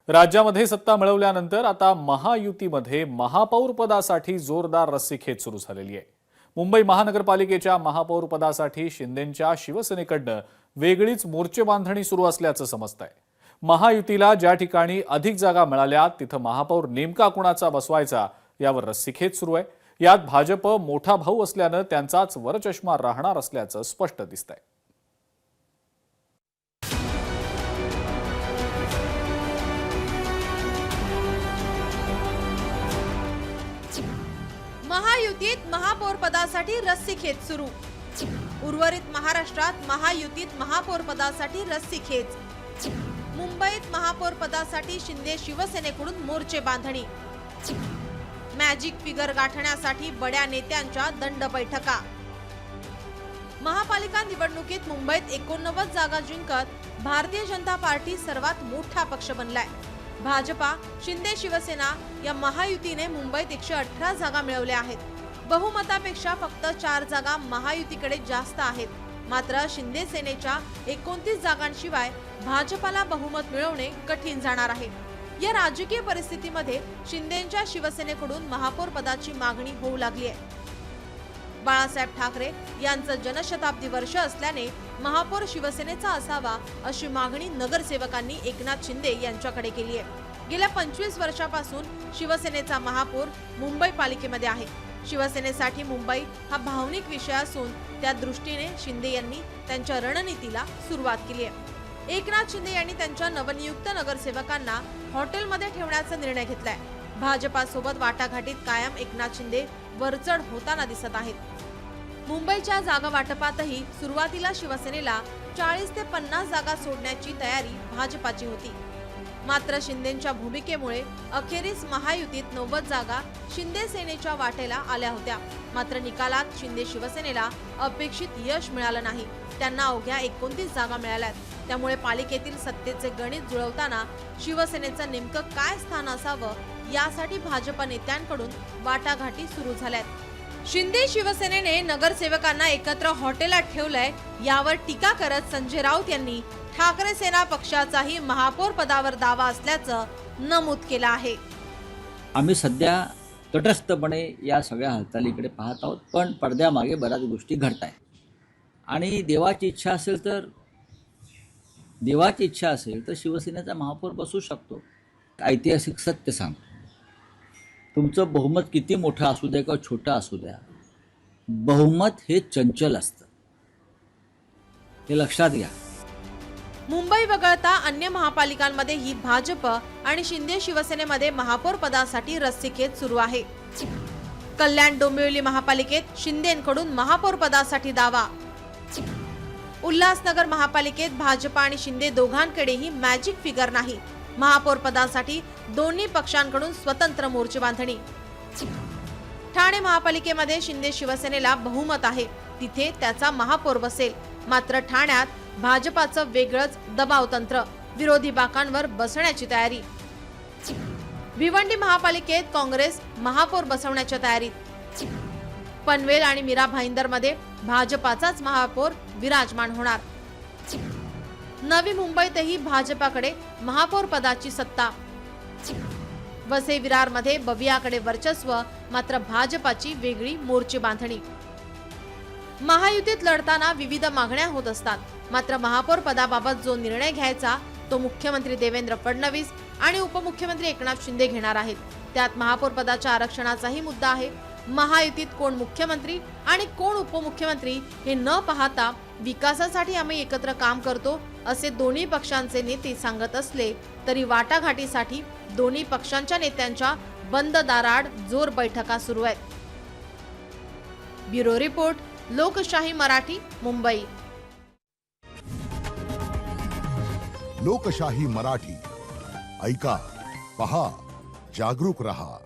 राज्यामध्ये सत्ता मिळवल्यानंतर आता महायुतीमध्ये महापौर पदासाठी जोरदार रस्सीखेच सुरू झालेली आहे। मुंबई महानगरपालिकेच्या महापौर पदासाठी शिंदेंच्या शिवसेनेकडनं वेगळीच मोर्चेबांधणी सुरू असल्याचं समजतंय। महायुतीला ज्या ठिकाणी अधिक जागा मिळाल्या तिथं महापौर नेमका कुणाचा बसवायचा यावर रस्सीखेच सुरू आहे। यात भाजप मोठा भाऊ असल्यानं त्यांचाच वरचष्मा राहणार असल्याचं स्पष्ट दिसतंय। महायुतीत महापौर पदासाठी रस्सीखेच सुरू। उर्वरित महाराष्ट्रात महायुतीत महापौर पदासाठी रस्सीखेच। मुंबईत महापौर पदासाठी शिंदे शिवसेनेकडून मोर्चे बांधणी। मॅजिक फिगर गाठण्यासाठी बड्या नेत्यांच्या दंड बैठका। महापालिका निवडणुकीत मुंबईत 89 जागा जिंकत भारतीय जनता पार्टी सर्वात मोठा पक्ष बनलाय। भाजपा शिंदे शिवसेना या महायुतीने मुंबईत 118 जागा मिळवल्या आहेत। बहुमतापेक्षा फक्त 4 जागा महायुतीकडे जास्त आहेत। मात्र शिंदे सेनेच्या 29 जागांशिवाय भाजपाला बहुमत मिळवणे कठीण जाणार आहे। या राजकीय परिस्थितीमध्ये शिंदेंच्या शिवसेनेकडून महापौर पदाची मागणी होऊ लागली आहे। बाळासाहेब ठाकरे यांचं जनशताब्दी वर्ष असल्याने महापौर शिवसेनेचा असावा अशी मागणी नगरसेवकांनी एकनाथ शिंदे यांच्याकडे केली आहे। गेल्या 25 वर्षापासून शिवसेनेचा महापौर मुंबई पालिकेमध्ये आहे। शिवसेनेसाठी मुंबई हा भावनिक विषय असून त्या दृष्टीने शिंदे यांनी त्यांच्या रणनीतीला सुरुवात केली आहे। एकनाथ शिंदे यांनी त्यांच्या नवनियुक्त नगरसेवकांना हॉटेलमध्ये ठेवण्याचा निर्णय घेतलाय। भाजपासोबत वाटाघाटीत कायम एकनाथ शिंदे वरचढ होताना दिसत आहेत। मुंबईच्या जागा वाटपातही सुरुवातीला शिवसेनेला 40 ते 50 जागा सोडण्याची तयारी भाजपाची होती। मात्र शिंदेंच्या भूमिकेमुळे अखेरीस महायुतीत 90 जागा शिंदे सेनेच्या वाटेला आल्या होत्या। मात्र निकालात शिंदे शिवसेनेला अपेक्षित यश मिळालं नाही। त्यांना अवघ्या 29 जागा मिळाल्यात। त्यामुळे पालिकेतील सत्तेचे गणित जुळवताना शिवसेनेचं नेमकं काय स्थान असावं यासाठी भाजप नेत्यांकडून वाटाघाटी सुरू झाल्यात। शिंदे शिवसेनेने नगरसेवकांना एकत्र हॉटेलात ठेवलंय यावर टीका करत संजय राऊत यांनी ठाकरे सेना पक्षाचाही महापौर पदावर दावा असल्याचं नमूद केलं आहे। आम्ही सध्या तटस्थपणे या सगळ्या हालचालीकडे पाहत आहोत, पण पडद्यामागे बऱ्याच गोष्टी घडत आहेत आणि देवाची इच्छा असेल तर शिवसेनेचा महापौर बसू शकतो। ऐतिहासिक सत्य सांगतो, तुमचं बहुमत किती मोठं असू द्या किंवा छोटं असू द्या, बहुमत हे चंचल असतं, हे लक्षात घ्या। मुंबई वगळता अन्य महापालिकांमध्ये ही भाजप आणि शिंदे शिवसेनेमध्ये महापौर पदासाठी रस्सीखेच सुरू आहे। कल्याण डोंबिवली महापालिकेत शिंदेंकडून महापौर पदासाठी दावा। उल्हासनगर महापालिकेत भाजप आणि शिंदे दोघांकडेही मॅजिक फिगर नाही। महापौर पदासाठी दोन्ही पक्षांकडून स्वतंत्र मोर्चे बांधणी। ठाणे महापालिकेमध्ये शिंदे शिवसेनेला बहुमत आहे, तिथे त्याचा महापौर बसेल। मात्र ठाण्यात भाजपाचं वेगळंच दबाव तंत्र, विरोधी बाकांवर बसण्याची तयारी। भिवंडी महापालिकेत काँग्रेस महापौर बसवण्याच्या तयारीत। पनवेल आणि मीरा भाईंदरमध्ये भाजपाचाच महापौर विराजमान होणार। नवी मुंबईतही भाजपाकडे महापौर पदाची सत्ता। वसई विरारमध्ये बवियाकडे वर्चस्व, मात्र भाजपाची वेगळी मोर्चे बांधणी। महायुतीत लढताना विविध मागण्या होत असतात, मात्र महापौर पदाबाबत जो निर्णय घ्यायचा तो मुख्यमंत्री देवेंद्र फडणवीस आणि उपमुख्यमंत्री एकनाथ शिंदे घेणार आहेत। त्यात महापौर पदाच्या आरक्षणाचाही मुद्दा आहे। महायुतीत कोण मुख्यमंत्री आणि कोण उपमुख्यमंत्री हे न पाहता विकासासाठी आम्ही एकत्र काम करतो असे दोन्ही पक्षांचे नेते सांगत असले तरी वाटाघाटीसाठी दोन्ही पक्षांच्या नेत्यांच्या बंद दाराआड जोर बैठका सुरू आहेत। ब्युरो रिपोर्ट, लोकशाही मराठी, मुंबई। लोकशाही मराठी ऐका, पहा, जागरूक रहा।